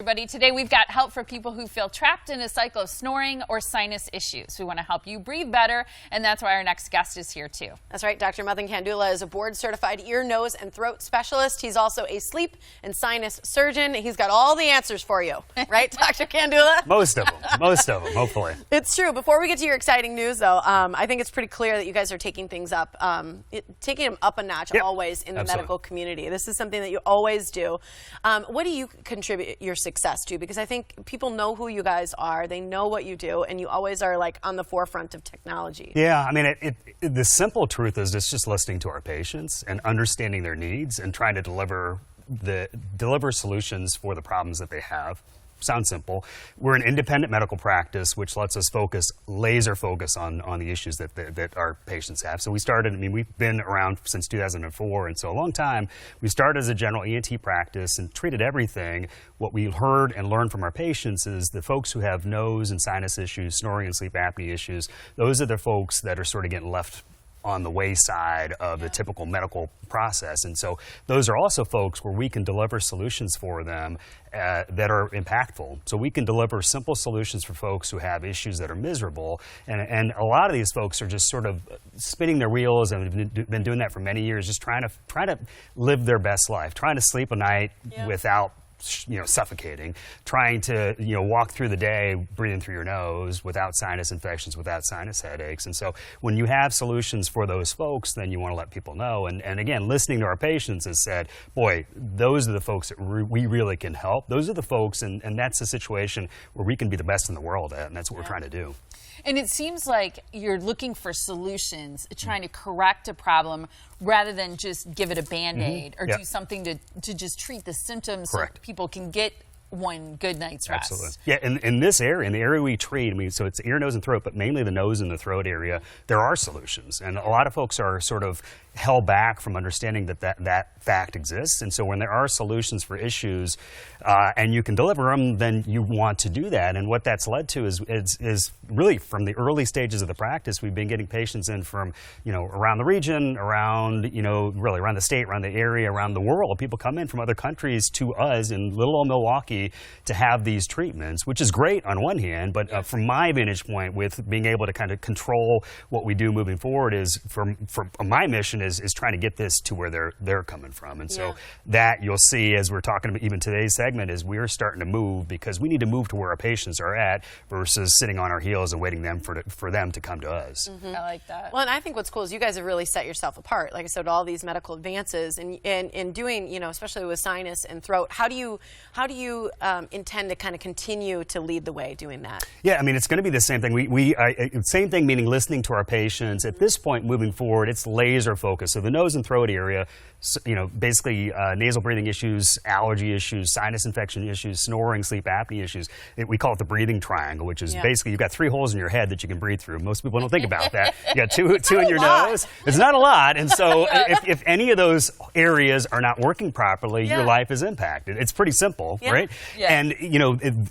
everybody. Today we've got help for people who feel trapped in a cycle of snoring or sinus issues. We want to help you breathe better, and that's why our next guest is here too. That's right. Dr. Madan Kandula is a board-certified ear, nose, and throat specialist. He's also a sleep and sinus surgeon. He's got all the answers for you. Right, Dr. Kandula? Most of them, hopefully. It's true. Before we get to your exciting news, though, I think it's pretty clear that you guys are taking things up, taking them up a notch always in the medical community. This is something that you always do. What do you contribute your success to? Because I think people know who you guys are, they know what you do, and you always are like on the forefront of technology. Yeah, I mean, the simple truth is it's just listening to our patients and understanding their needs and trying to deliver solutions for the problems that they have. Sounds simple. We're an independent medical practice, which lets us laser focus on the issues that our patients have. So we started, I mean, we've been around since 2004, and so a long time. We started as a general ENT practice and treated everything. What we heard and learned from our patients is the folks who have nose and sinus issues, snoring and sleep apnea issues, those are the folks that are sort of getting left on the wayside of the typical medical process. And so those are also folks where we can deliver solutions for them that are impactful. So we can deliver simple solutions for folks who have issues that are miserable. And a lot of these folks are just sort of spinning their wheels and have been doing that for many years, just trying to live their best life, trying to sleep a night without suffocating, trying to, walk through the day breathing through your nose without sinus infections, without sinus headaches. And so when you have solutions for those folks, then you want to let people know. And again, listening to our patients has said, boy, those are the folks that we really can help. Those are the folks, and that's a situation where we can be the best in the world at, and that's what we're trying to do. And it seems like you're looking for solutions, trying to correct a problem rather than just give it a Band-Aid or do something to just treat the symptoms so people can get one good night's rest. Absolutely. Yeah, in this area, in the area we treat, I mean, so it's ear, nose, and throat, but mainly the nose and the throat area, there are solutions. And a lot of folks are sort of held back from understanding that fact exists. And so when there are solutions for issues and you can deliver them, then you want to do that. And what that's led to is really from the early stages of the practice, we've been getting patients in from, around the region, around, really around the state, around the area, around the world. People come in from other countries to us in little old Milwaukee to have these treatments, which is great on one hand, but from my vantage point with being able to kind of control what we do moving forward is, for my mission is trying to get this to where they're coming from. And so that you'll see as we're talking about even today's segment is we're starting to move because we need to move to where our patients are at versus sitting on our heels and waiting for them to come to us. I like that. Well, and I think what's cool is you guys have really set yourself apart. Like I said, all these medical advances and doing, especially with sinus and throat, how do you intend to kind of continue to lead the way doing that? Yeah, I mean, it's going to be the same thing. Same thing, meaning listening to our patients. At this point, moving forward, it's laser focus. So the nose and throat area, basically nasal breathing issues, allergy issues, sinus infection issues, snoring, sleep apnea issues. We call it the breathing triangle, which is basically you've got 3 holes in your head that you can breathe through. Most people don't think about that. You got two in your nose. It's not a lot. And so if any of those areas are not working properly, your life is impacted. It's pretty simple, right? Yeah. And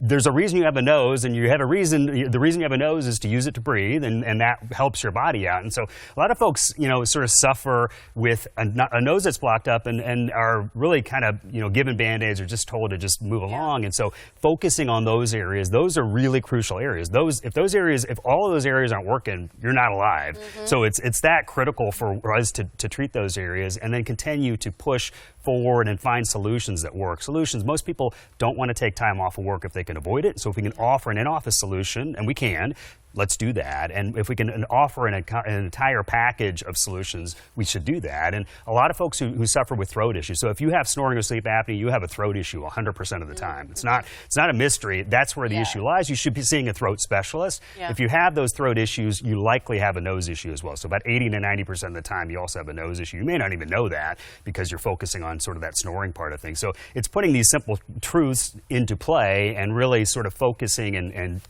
there's a reason you have a nose, and you have a reason. The reason you have a nose is to use it to breathe, and that helps your body out. And so a lot of folks, sort of suffer with a nose that's blocked up and are really kind of, given Band-Aids or just told to just move along. And so focusing on those areas, those are really crucial areas. If all of those areas aren't working, you're not alive. So it's that critical for us to treat those areas and then continue to push forward and find solutions that work. Most people don't want to take time off of work if they can avoid it. So if we can offer an in-office solution, and we can, let's do that. And if we can offer an entire package of solutions, we should do that. And a lot of folks who suffer with throat issues, so if you have snoring or sleep apnea, you have a throat issue 100% of the time. It's not a mystery. That's where the issue lies. You should be seeing a throat specialist. If you have those throat issues, you likely have a nose issue as well. So about 80 to 90% of the time, you also have a nose issue. You may not even know that because you're focusing on sort of that snoring part of things. So it's putting these simple truths into play and really sort of focusing and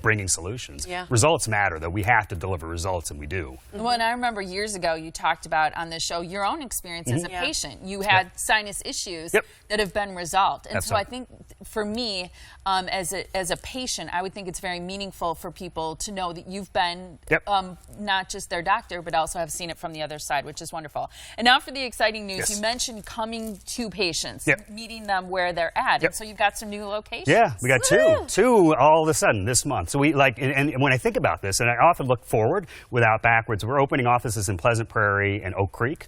bringing solutions. results matter, though. We have to deliver results, and we do. Well, and I remember years ago you talked about on this show your own experience as a patient. You had sinus issues that have been resolved. And so I think for me, as a patient, I would think it's very meaningful for people to know that you've been not just their doctor, but also have seen it from the other side, which is wonderful. And now for the exciting news. You mentioned coming to patients, meeting them where they're at. And so you've got some new locations. Yeah, we got two all of a sudden this month. So we and when I think about this, and I often look forward without backwards, we're opening offices in Pleasant Prairie and Oak Creek.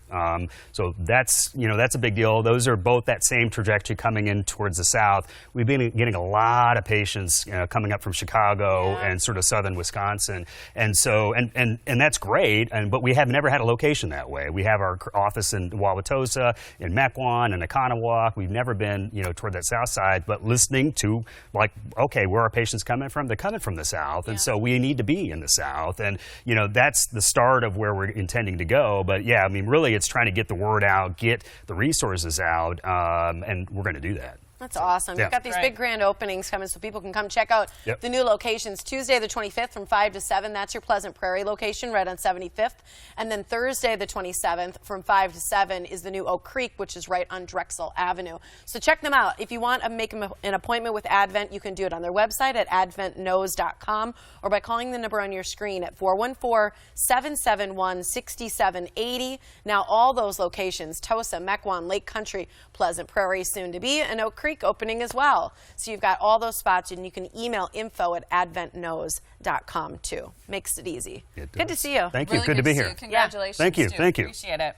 So that's a big deal. Those are both that same trajectory coming in towards the south. We've been getting a lot of patients coming up from Chicago and sort of southern Wisconsin, and so and that's great. But we have never had a location that way. We have our office in Wauwatosa, in Mequon, and Oconomowoc. We've never been toward that south side. But listening to okay, where are patients coming from? They're coming from the south, and so we need to be in the south, and that's the start of where we're intending to go. But yeah, I mean, really, it's trying to get the word out, get the resources out, and we're going to do that. That's awesome. You've got these big grand openings coming so people can come check out the new locations. Tuesday the 25th from 5 to 7, that's your Pleasant Prairie location right on 75th. And then Thursday the 27th from 5 to 7 is the new Oak Creek, which is right on Drexel Avenue. So check them out. If you want to make an appointment with Advent, you can do it on their website at adventknows.com or by calling the number on your screen at 414-771-6780. Now all those locations, Tosa, Mequon, Lake Country, Pleasant Prairie soon to be, and Oak Creek opening as well. So you've got all those spots, and you can email info@adventknows.com too. Makes it easy. Good to see you. Thank you. Really good to be here. Congratulations. Thank you. Too. Thank you. Appreciate it.